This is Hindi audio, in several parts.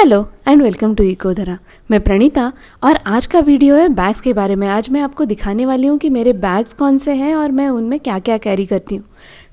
Hello and welcome to Ecodhara. मैं प्रणीता और आज का वीडियो है बैग्स के बारे में। आज मैं आपको दिखाने वाली हूँ कि मेरे बैग्स कौन से हैं और मैं उनमें क्या क्या कैरी करती हूँ।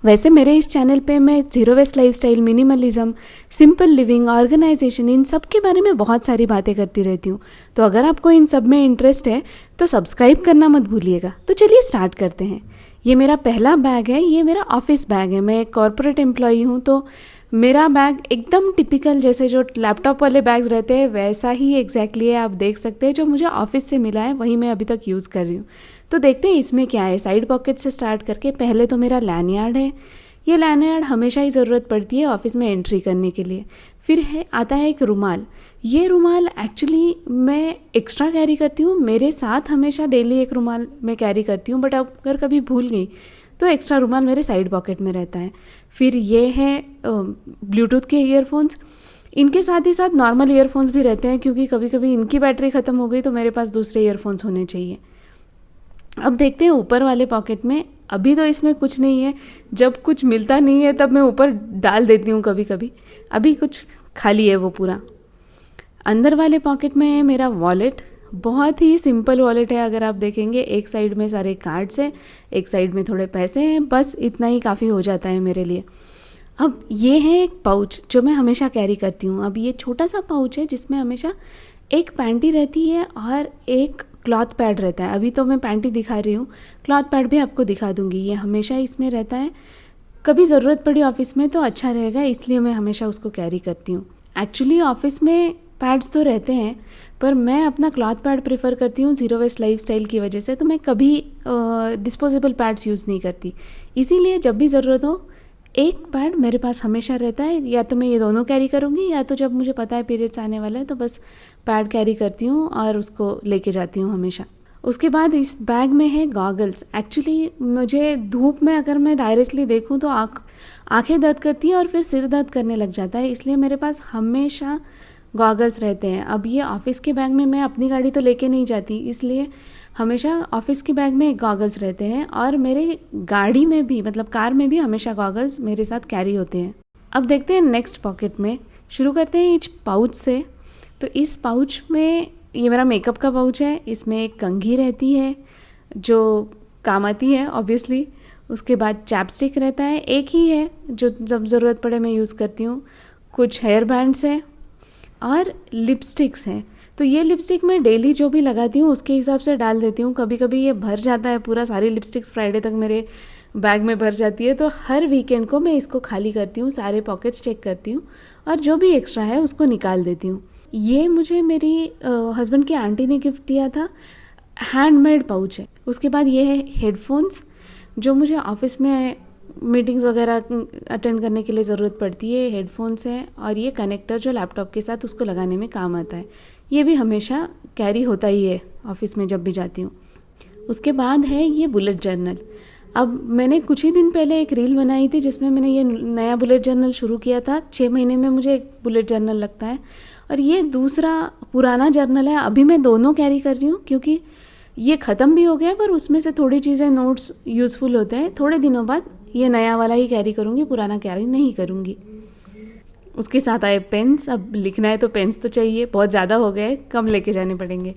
वैसे मेरे इस चैनल पे मैं zero waste lifestyle, minimalism, simple living, organisation, इन सब के बारे में बहुत सारी बातें करती रहती हूँ। तो अगर आपको इन सब में इंटरेस्ट है तो सब्सक्राइब करना मत भूलिएगा। तो चलिए स्टार्ट करते हैं। ये मेरा पहला बैग है, ये मेरा ऑफिस बैग है। मैं एक कॉर्पोरेट एम्प्लॉई हूँ तो मेरा बैग एकदम टिपिकल जैसे जो लैपटॉप वाले बैग्स रहते हैं वैसा ही एग्जैक्टली है। आप देख सकते हैं जो मुझे ऑफिस से मिला है वही मैं अभी तक यूज़ कर रही हूँ। तो देखते हैं इसमें क्या है। साइड पॉकेट से स्टार्ट करके पहले तो मेरा लैनियार्ड है। ये लैनियार्ड हमेशा ही ज़रूरत पड़ती है ऑफिस में एंट्री करने के लिए। फिर आता है एक रुमाल। ये रुमाल एक्चुअली मैं एक्स्ट्रा कैरी करती हूँ। मेरे साथ हमेशा डेली एक रुमाल मैं कैरी करती हूँ, बट अगर कभी भूल गई तो एक्स्ट्रा रुमाल मेरे साइड पॉकेट में रहता है। फिर ये है ब्लूटूथ के ईयरफोन्स। इनके साथ ही साथ नॉर्मल ईयरफोन्स भी रहते हैं क्योंकि कभी कभी इनकी बैटरी ख़त्म हो गई तो मेरे पास दूसरे ईयरफोन्स होने चाहिए। अब देखते हैं ऊपर वाले पॉकेट में। अभी तो इसमें कुछ नहीं है, जब कुछ मिलता नहीं है तब मैं ऊपर डाल देती हूँ कभी कभी। अभी कुछ खाली है वो पूरा। अंदर वाले पॉकेट में है मेरा वॉलेट। बहुत ही सिंपल वॉलेट है। अगर आप देखेंगे एक साइड में सारे कार्ड्स हैं, एक साइड में थोड़े पैसे हैं, बस इतना ही काफ़ी हो जाता है मेरे लिए। अब ये है एक पाउच जो मैं हमेशा कैरी करती हूँ। अब ये छोटा सा पाउच है जिसमें हमेशा एक पैंटी रहती है और एक क्लॉथ पैड रहता है। अभी तो मैं पैंटी दिखा रही हूँ, क्लॉथ पैड भी आपको दिखा दूँगी। ये हमेशा इसमें रहता है, कभी ज़रूरत पड़ी ऑफिस में तो अच्छा रहेगा, इसलिए मैं हमेशा उसको कैरी करती हूँ। एक्चुअली ऑफिस में पैड्स तो रहते हैं पर मैं अपना क्लॉथ पैड प्रेफर करती हूँ जीरो वेस्ट लाइफस्टाइल की वजह से। तो मैं कभी डिस्पोजेबल पैड्स यूज़ नहीं करती, इसीलिए जब भी ज़रूरत हो एक पैड मेरे पास हमेशा रहता है। या तो मैं ये दोनों कैरी करूँगी या तो जब मुझे पता है पीरियड्स आने वाला है तो बस पैड कैरी करती हूँ और उसको लेके जाती हूँ हमेशा। उसके बाद इस बैग में है गॉगल्स। एक्चुअली मुझे धूप में अगर मैं डायरेक्टली देखूँ तो आँखें दर्द करती है और फिर सिर दर्द करने लग जाता है, इसलिए मेरे पास हमेशा गॉगल्स रहते हैं। अब ये ऑफिस के बैग में मैं अपनी गाड़ी तो लेके नहीं जाती, इसलिए हमेशा ऑफिस के बैग में गॉगल्स रहते हैं और मेरे गाड़ी में भी, मतलब कार में भी हमेशा गॉगल्स मेरे साथ कैरी होते हैं। अब देखते हैं नेक्स्ट पॉकेट में। शुरू करते हैं इस पाउच से। तो इस पाउच में ये मेरा मेकअप का पाउच है। इसमें एक कंघी रहती है जो काम आती है ऑब्वियसली। उसके बाद चैपस्टिक रहता है, एक ही है जो जब ज़रूरत पड़े मैं यूज़ करती हूँ। कुछ हेयर बैंड्स है और लिपस्टिक्स हैं। तो ये लिपस्टिक मैं डेली जो भी लगाती हूँ उसके हिसाब से डाल देती हूँ। कभी कभी ये भर जाता है पूरा, सारी लिपस्टिक्स फ्राइडे तक मेरे बैग में भर जाती है, तो हर वीकेंड को मैं इसको खाली करती हूँ, सारे पॉकेट्स चेक करती हूँ और जो भी एक्स्ट्रा है उसको निकाल देती हूँ। ये मुझे मेरी हस्बैंड की आंटी ने गिफ्ट दिया था, हैंडमेड पाउच है। उसके बाद ये है हेडफोन्स जो मुझे ऑफिस में मीटिंग्स वगैरह अटेंड करने के लिए ज़रूरत पड़ती है। हेडफोन्स है और ये कनेक्टर जो लैपटॉप के साथ उसको लगाने में काम आता है, ये भी हमेशा कैरी होता ही है ऑफिस में जब भी जाती हूँ। उसके बाद है ये बुलेट जर्नल। अब मैंने कुछ ही दिन पहले एक रील बनाई थी जिसमें मैंने ये नया बुलेट जर्नल शुरू किया था। 6 महीने में मुझे एक बुलेट जर्नल लगता है और ये दूसरा पुराना जर्नल है। अभी मैं दोनों कैरी कर रही हूँ क्योंकि ये ख़त्म भी हो गया पर उसमें से थोड़ी चीज़ें, नोट्स यूज़फुल होते हैं। थोड़े दिनों बाद ये नया वाला ही कैरी करूँगी, पुराना कैरी नहीं करूँगी। उसके साथ आए पेन्स। अब लिखना है तो पेन्स तो चाहिए, बहुत ज़्यादा हो गए, कम लेके जाने पड़ेंगे।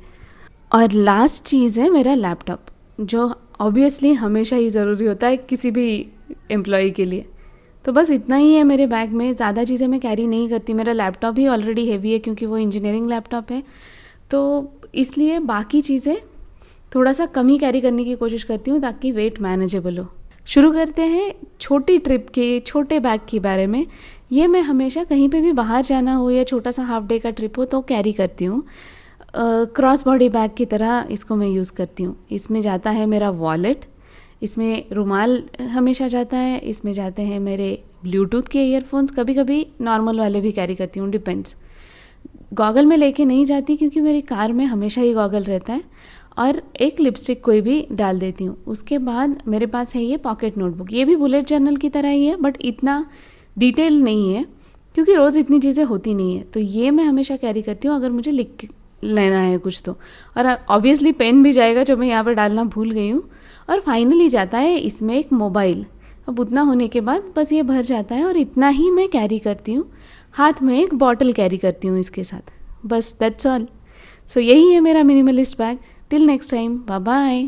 और लास्ट चीज़ है मेरा लैपटॉप जो ऑब्वियसली हमेशा ही ज़रूरी होता है किसी भी एम्प्लॉई के लिए। तो बस इतना ही है मेरे बैग में, ज़्यादा चीज़ें मैं कैरी नहीं करती। मेरा लैपटॉप ही ऑलरेडी हेवी है क्योंकि वो इंजीनियरिंग लैपटॉप है, तो इसलिए बाकी चीज़ें थोड़ा सा कम ही कैरी करने की कोशिश करती हूँ ताकि वेट मैनेजेबल हो। शुरू करते हैं छोटी ट्रिप के छोटे बैग के बारे में। ये मैं हमेशा कहीं पे भी बाहर जाना हो या छोटा सा हाफ डे का ट्रिप हो तो कैरी करती हूँ। क्रॉस बॉडी बैग की तरह इसको मैं यूज़ करती हूँ। इसमें जाता है मेरा वॉलेट, इसमें रुमाल हमेशा जाता है, इसमें जाते हैं मेरे ब्लूटूथ के ईयरफोन्स, कभी कभी नॉर्मल वाले भी कैरी करती हूँ, डिपेंड्स। गॉगल में लेके नहीं जाती क्योंकि मेरी कार में हमेशा ही गॉगल रहता है, और एक लिपस्टिक कोई भी डाल देती हूँ। उसके बाद मेरे पास है ये पॉकेट नोटबुक। ये भी बुलेट जर्नल की तरह ही है बट इतना डिटेल नहीं है क्योंकि रोज़ इतनी चीज़ें होती नहीं है, तो ये मैं हमेशा कैरी करती हूँ अगर मुझे लिख लेना है कुछ तो। और ऑब्वियसली पेन भी जाएगा जो मैं यहाँ पर डालना भूल गई हूँ। और फाइनली जाता है इसमें एक मोबाइल। अब उतना होने के बाद बस ये भर जाता है और इतना ही मैं कैरी करती हूँ। हाथ में एक बॉटल कैरी करती हूँ इसके साथ, बस दैट्स ऑल। सो यही है मेरा minimalist bag. Till next time, bye bye.